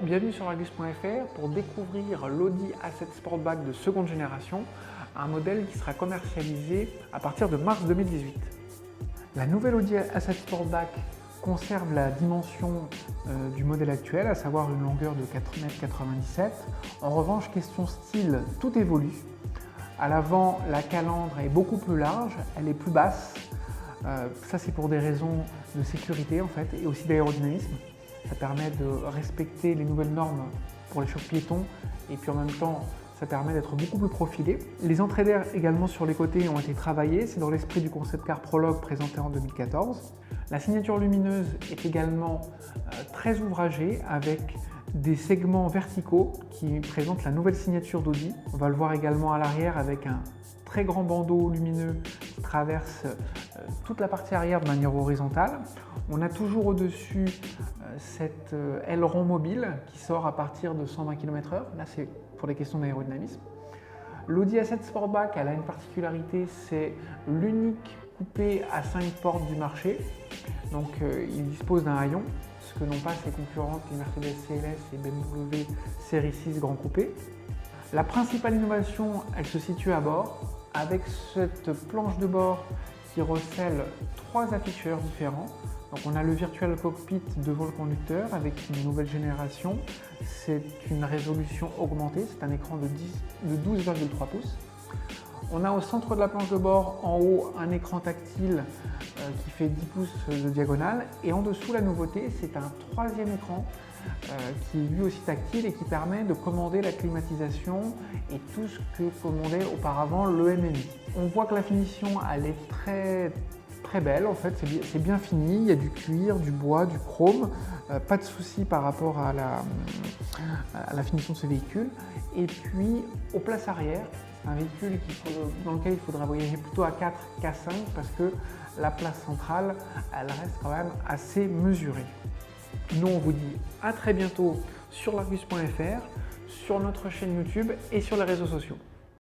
bienvenue sur Argus.fr pour découvrir l'Audi A7 Sportback de seconde génération, un modèle qui sera commercialisé à partir de mars 2018. La nouvelle Audi A7 Sportback conserve la dimension du modèle actuel, à savoir une longueur de 4,97 m. En revanche, question style, tout évolue. À l'avant, la calandre est beaucoup plus large, elle est plus basse. Ça, c'est pour des raisons de sécurité en fait, et aussi d'aérodynamisme. Ça permet de respecter les nouvelles normes pour les chocs-piétons et puis en même temps, ça permet d'être beaucoup plus profilé. Les entrées d'air également sur les côtés ont été travaillées, c'est dans l'esprit du concept car Prologue présenté en 2014. La signature lumineuse est également très ouvragée avec des segments verticaux qui présentent la nouvelle signature d'Audi. On va le voir également à l'arrière avec un très grand bandeau lumineux qui traverse toute la partie arrière de manière horizontale. On a toujours au-dessus cet aileron mobile qui sort à partir de 120 km/h. Là, c'est pour les questions d'aérodynamisme. L'Audi A7 Sportback, elle a une particularité, c'est l'unique coupé à 5 portes du marché. Donc, il dispose d'un haillon, ce que n'ont pas ses concurrentes, les Mercedes CLS et BMW Série 6 Grand Coupé. La principale innovation, elle se situe à bord, avec cette planche de bord qui recèle 3 afficheurs différents. Donc on a le Virtual Cockpit devant le conducteur avec une nouvelle génération. C'est une résolution augmentée, c'est un écran de 12,3 pouces. On a au centre de la planche de bord, en haut, un écran tactile qui fait 10 pouces de diagonale. Et en dessous, la nouveauté, c'est un troisième écran qui est lui aussi tactile et qui permet de commander la climatisation et tout ce que commandait auparavant le MMI. On voit que la finition, elle est très belle, en fait, c'est bien fini, il y a du cuir, du bois, du chrome, pas de souci par rapport à la finition de ce véhicule. Et puis, aux places arrière, c'est un véhicule dans lequel il faudra voyager plutôt à 4 qu'à 5 parce que la place centrale, elle reste quand même assez mesurée. Nous, on vous dit à très bientôt sur l'Argus.fr, sur notre chaîne YouTube et sur les réseaux sociaux.